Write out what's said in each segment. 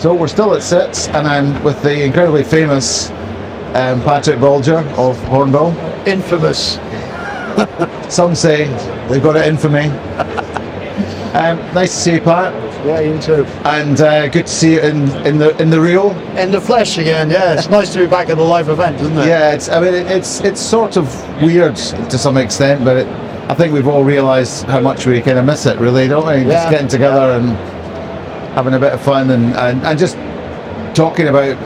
So we're still at SITS, and I'm with the incredibly famous Patrick Bolger of Hornbill. Infamous. Some say they've got it in for me. Nice to see you, Pat. Yeah, you too. And good to see you in the real. In the flesh again, yeah. It's nice to be back at a live event, isn't it? Yeah, it's sort of weird to some extent, but I think we've all realised how much we kind of miss it, really, don't we? Yeah. Just getting together and having a bit of fun and just talking about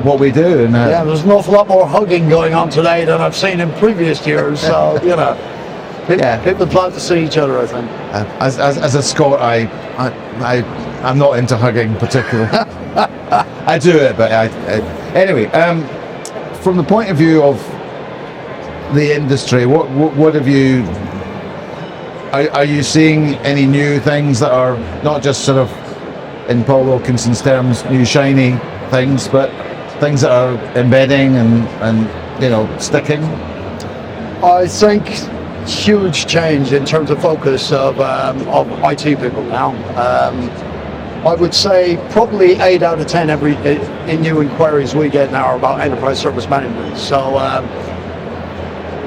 what we do. And yeah, there's an awful lot more hugging going on today than I've seen in previous years. So people glad to see each other, I think. As a Scot, I'm not into hugging particularly. I do it, but anyway. From the point of view of the industry, what have you? Are you seeing any new things that are not just sort of, in Paul Wilkinson's terms, new shiny things, but things that are embedding and sticking? I think huge change in terms of focus of IT people now. I would say probably 8 out of 10 in new inquiries we get now are about enterprise service management. So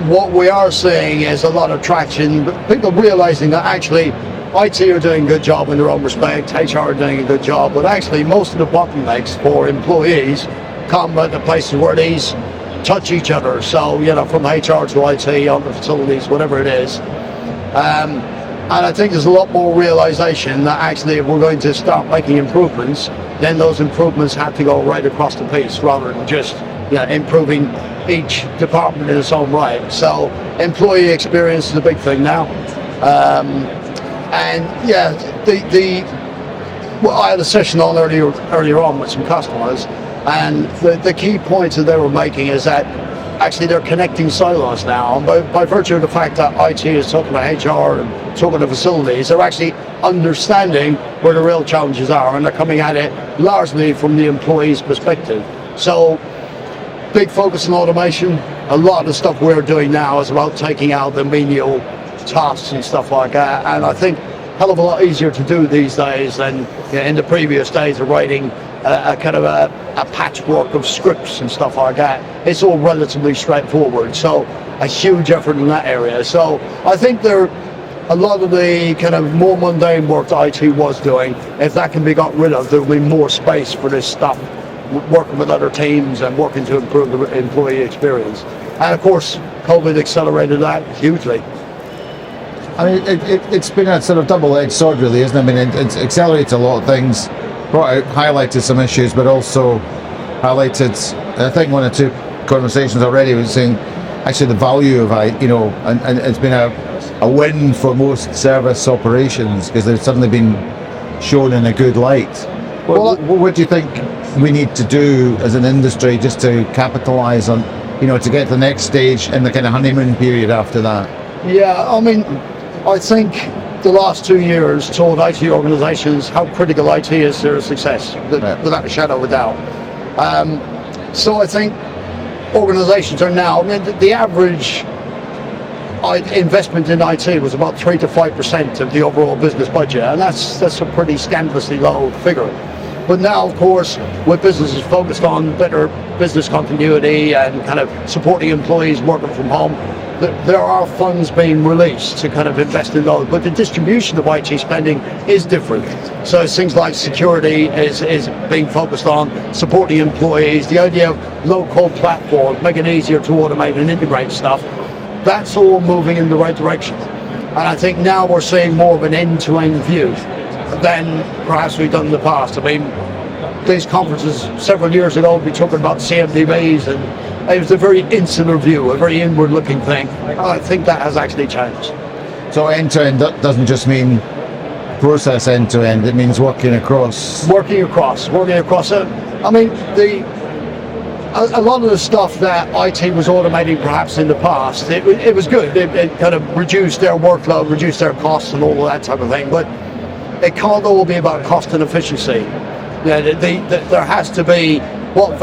what we are seeing is a lot of traction, people realizing that actually IT are doing a good job in their own respect, HR are doing a good job, but actually most of the bottlenecks for employees come at the places where these touch each other. So, from HR to IT, on the facilities, whatever it is. And I think there's a lot more realization that actually if we're going to start making improvements, then those improvements have to go right across the piece rather than just improving each department in its own right. So employee experience is a big thing now. I had a session on earlier on with some customers, and the key points that they were making is that actually they're connecting silos now. And by virtue of the fact that IT is talking about HR and talking to facilities, they're actually understanding where the real challenges are, and they're coming at it largely from the employee's perspective. So big focus on automation. A lot of the stuff we're doing now is about taking out the menial tasks and stuff like that, and I think hell of a lot easier to do these days than in the previous days of writing a kind of a patchwork of scripts and stuff like that. It's all relatively straightforward, so a huge effort in that area. So I think a lot of the kind of more mundane work that IT was doing, if that can be got rid of, there'll be more space for this stuff, working with other teams and working to improve the employee experience. And of course, COVID accelerated that hugely. I mean, it's been a sort of double-edged sword, really, isn't it? I mean, it's accelerated a lot of things, highlighted some issues, but also highlighted, I think, one or two conversations already was saying, actually, the value of and it's been a win for most service operations because they've suddenly been shown in a good light. What do you think we need to do as an industry just to capitalise on, to get to the next stage in the kind of honeymoon period after that? Yeah, I mean, I think the last 2 years told IT organisations how critical IT is to their success, without a shadow of a doubt. So I think organisations are now, the average investment in IT was about 3 to 5% of the overall business budget, and that's a pretty scandalously low figure. But now, of course, with businesses focused on better business continuity and kind of supporting employees working from home, there are funds being released to kind of invest in those, but the distribution of IT spending is different. So things like security is being focused on, supporting employees, the idea of low-code platforms, making it easier to automate and integrate stuff, that's all moving in the right direction. And I think now we're seeing more of an end-to-end view than perhaps we've done in the past. I mean, these conferences several years ago, we talking about CMDBs, and it was a very insular view, a very inward-looking thing. I think that has actually changed. So end-to-end doesn't just mean process end-to-end, it means working across. Working across it. I mean, a lot of the stuff that IT was automating perhaps in the past, it was good. It kind of reduced their workload, reduced their costs and all of that type of thing, but it can't all be about cost and efficiency. There has to be what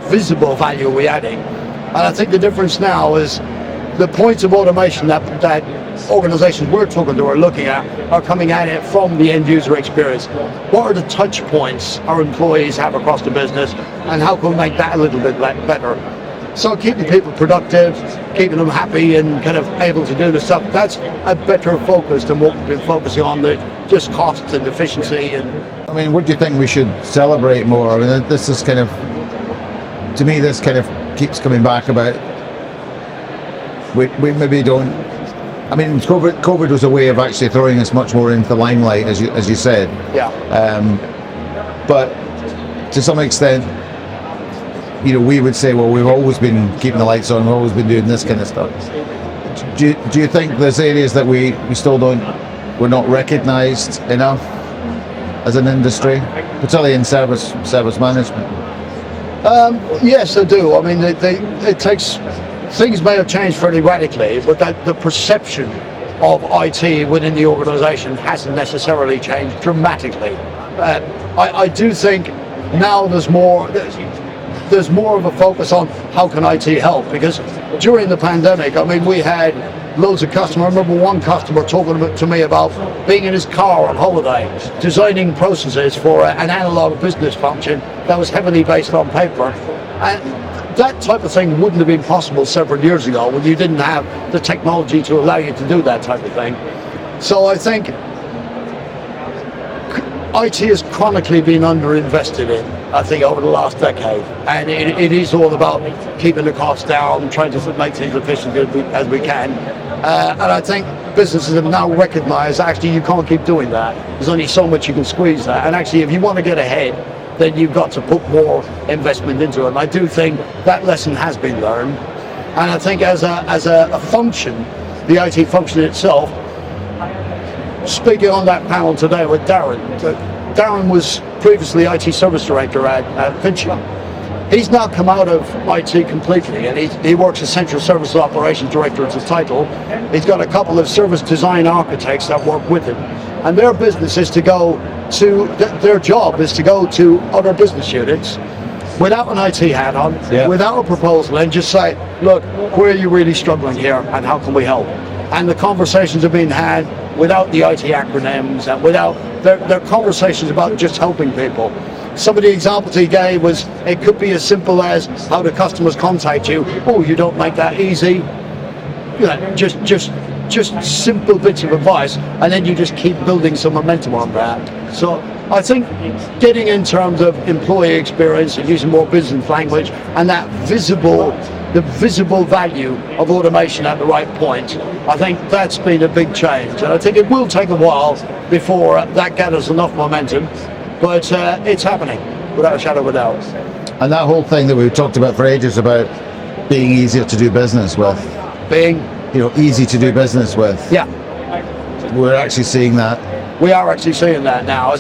visible value are we adding. And I think the difference now is the points of automation that organizations we're talking to are looking at are coming at it from the end user experience. What are the touch points our employees have across the business, and how can we make that a little bit better? So keeping people productive, keeping them happy and kind of able to do the stuff, that's a better focus than what we've been focusing on, the just costs and efficiency. And I mean, what do you think we should celebrate more? I mean, this is kind of, to me, this kind of keeps coming back about, we maybe don't, I mean, COVID was a way of actually throwing us much more into the limelight, as you said. yeah. But to some extent, you know, we would say, well, we've always been keeping the lights on, we've always been doing this kind of stuff. Do you think there's areas that we still we're not recognised enough as an industry, particularly in service management? Yes, I do. I mean, it takes, things may have changed fairly radically, but the perception of IT within the organisation hasn't necessarily changed dramatically. I do think now there's more of a focus on how can IT help, because during the pandemic, I mean, we had loads of customers. I remember one customer talking to me about being in his car on holiday, designing processes for an analog business function that was heavily based on paper. And that type of thing wouldn't have been possible several years ago when you didn't have the technology to allow you to do that type of thing. So I think IT has chronically been underinvested in, I think, over the last decade, and it is all about keeping the costs down, trying to make things efficient as we can. And I think businesses have now recognised actually you can't keep doing that. There's only so much you can squeeze that, and actually if you want to get ahead, then you've got to put more investment into it. And I do think that lesson has been learned, and I think as a function, the IT function itself. Speaking on that panel today with Darren, Darren was previously IT service director at Fincher. He's now come out of IT completely, and he works as Central Service Operations Director as his title. He's got a couple of service design architects that work with him, and their business is to go to, their job is to go to other business units without an IT hat on, without a proposal, and just say, look, where are you really struggling here, and how can we help? And the conversations are being had without the IT acronyms, and without, they're conversations about just helping people. Some of the examples he gave was, it could be as simple as how do customers contact you? Oh, you don't make that easy. You know, just simple bits of advice, and then you just keep building some momentum on that. So I think getting in terms of employee experience and using more business language and that the visible value of automation at the right point, I think that's been a big change. And I think it will take a while before that gathers enough momentum, but it's happening without a shadow of a doubt. And that whole thing that we've talked about for ages about being easier to do business with, Being, you know, easy to do business with. yeah, We're actually seeing that. we are actually seeing that now.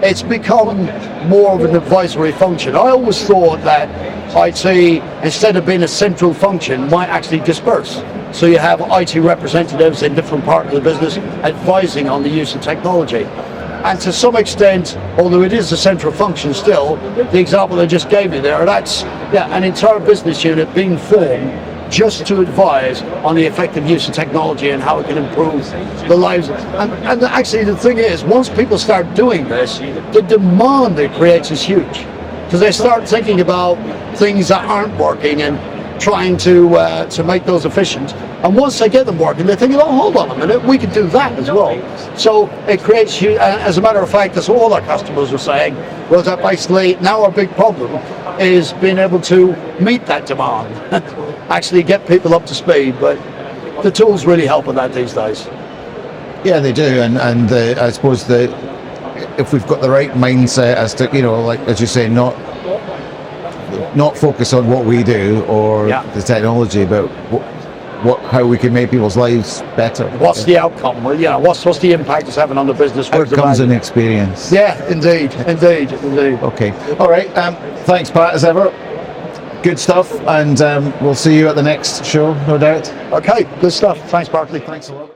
It's become more of an advisory function. I always thought that IT, instead of being a central function, might actually disperse. So you have IT representatives in different parts of the business advising on the use of technology. And to some extent, although it is a central function still, the example I just gave you there, that's an entire business unit being formed just to advise on the effective use of technology and how it can improve the lives. And actually the thing is, once people start doing this, the demand it creates is huge. Because they start thinking about things that aren't working and trying to make those efficient. And once they get them working, they're thinking, oh, hold on a minute, we can do that as well. So it creates huge, as a matter of fact, that's all our customers were saying, was that basically now our big problem is being able to meet that demand, actually get people up to speed. But the tools really help with that these days. Yeah, they do, and I suppose if we've got the right mindset as to, you know, like as you say, not focus on what we do or the technology, but how we can make people's lives better. What's the outcome? Well, you know, what's the impact it's having on the business? Outcomes and experience. Yeah, indeed. Okay. All right. Thanks, Pat, as ever. Good stuff, and we'll see you at the next show, no doubt. Okay, good stuff. Thanks, Barclay. Thanks a lot.